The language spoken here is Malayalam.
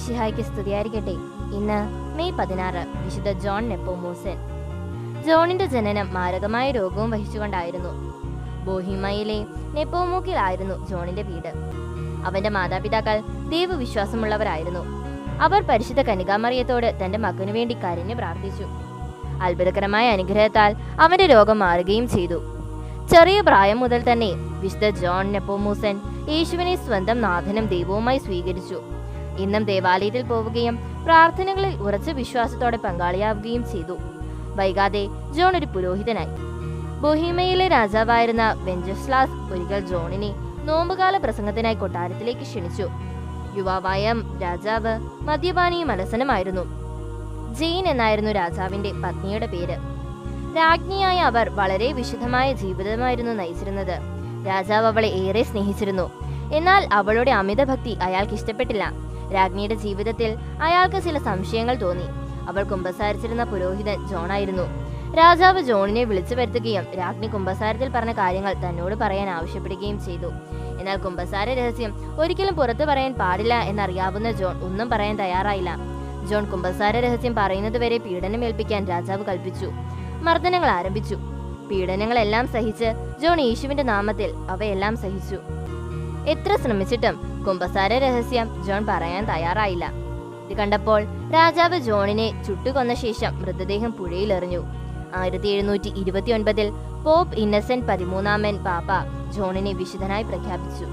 മിശിഹായ്ക്ക് സ്തുതിയായിരിക്കട്ടെ. ഇന്ന് മെയ് 16 വിശുദ്ധ ജോൺ നെപ്പോമൂസൻ. ജോണിന്റെ ജനനം മാരകമായ രോഗവും വഹിച്ചുകൊണ്ടായിരുന്നു. ബോഹിമയിലെ നെപ്പോമൂക്കിലായിരുന്നു ജോണിന്റെ വീട്. അവന്റെ മാതാപിതാക്കൾ ദൈവവിശ്വാസമുള്ളവരായിരുന്നു. അവർ പരിശുദ്ധ കന്യകാമറിയത്തോട് തന്റെ മകനു വേണ്ടി കരഞ്ഞു പ്രാർത്ഥിച്ചു. അത്ഭുതകരമായ അനുഗ്രഹത്താൽ അവന്റെ രോഗം മാറുകയും ചെയ്തു. ചെറിയ പ്രായം മുതൽ തന്നെ വിശുദ്ധ ജോൺ നെപ്പോമൂസൻ യേശുവിനെ സ്വന്തം നാഥനും ദൈവവുമായി സ്വീകരിച്ചു. ഇന്നും ദേവാലയത്തിൽ പോവുകയും പ്രാർത്ഥനകളിൽ ഉറച്ച വിശ്വാസത്തോടെ പങ്കാളിയാവുകയും ചെയ്തു. വൈകാതെ ജോൺ ഒരു പുരോഹിതനായി. ബൊഹീമയിലെ രാജാവായിരുന്ന വെഞ്ചസ്ലാസ് ഒരിക്കൽ ജോണിനെ നോമ്പുകാല പ്രസംഗത്തിനായി കൊട്ടാരത്തിലേക്ക് ക്ഷണിച്ചു. യുവാവായ രാജാവ് മദ്യപാനിയും അലസനുമായിരുന്നു. ജെയിൻ എന്നായിരുന്നു രാജാവിന്റെ പത്നിയുടെ പേര്. രാജ്ഞിയായ അവർ വളരെ വിശുദ്ധമായ ജീവിതമായിരുന്നു നയിച്ചിരുന്നത്. രാജാവ് അവളെ ഏറെ സ്നേഹിച്ചിരുന്നു. എന്നാൽ അവളുടെ അമിതഭക്തി അയാൾക്ക് ഇഷ്ടപ്പെട്ടില്ല. രാജ്ഞിയുടെ ജീവിതത്തിൽ അയാൾക്ക് ചില സംശയങ്ങൾ തോന്നി. അവൾ കുമ്പസാരിച്ചിരുന്ന പുരോഹിതൻ ജോണായിരുന്നു. രാജാവ് ജോണിനെ വിളിച്ചു വരുത്തുകയും രാജ്ഞി കുമ്പസാരത്തിൽ പറഞ്ഞ കാര്യങ്ങൾ തന്നോട് പറയാൻ ആവശ്യപ്പെടുകയും ചെയ്തു. എന്നാൽ കുമ്പസാര രഹസ്യം ഒരിക്കലും പുറത്തു പറയാൻ പാടില്ല എന്നറിയാവുന്ന ജോൺ ഒന്നും പറയാൻ തയ്യാറായില്ല. ജോൺ കുമ്പസാര രഹസ്യം പറയുന്നതുവരെ പീഡനമേൽപ്പിക്കാൻ രാജാവ് കൽപ്പിച്ചു. മർദ്ദനങ്ങൾ ആരംഭിച്ചു. പീഡനങ്ങളെല്ലാം സഹിച്ച് ജോൺ യേശുവിന്റെ നാമത്തിൽ അവയെല്ലാം സഹിച്ചു. എത്ര ശ്രമിച്ചിട്ടും കുമ്പസാര രഹസ്യം ജോൺ പറയാൻ തയ്യാറായില്ല. ഇത് കണ്ടപ്പോൾ രാജാവ് ജോണിനെ ചുട്ടുകൊന്ന ശേഷം മൃതദേഹം പുഴയിലെറിഞ്ഞു. 1729 പോപ്പ് ഇന്നസെന്റ് 13 പാപ്പ ജോണിനെ വിശുദ്ധനായി പ്രഖ്യാപിച്ചു.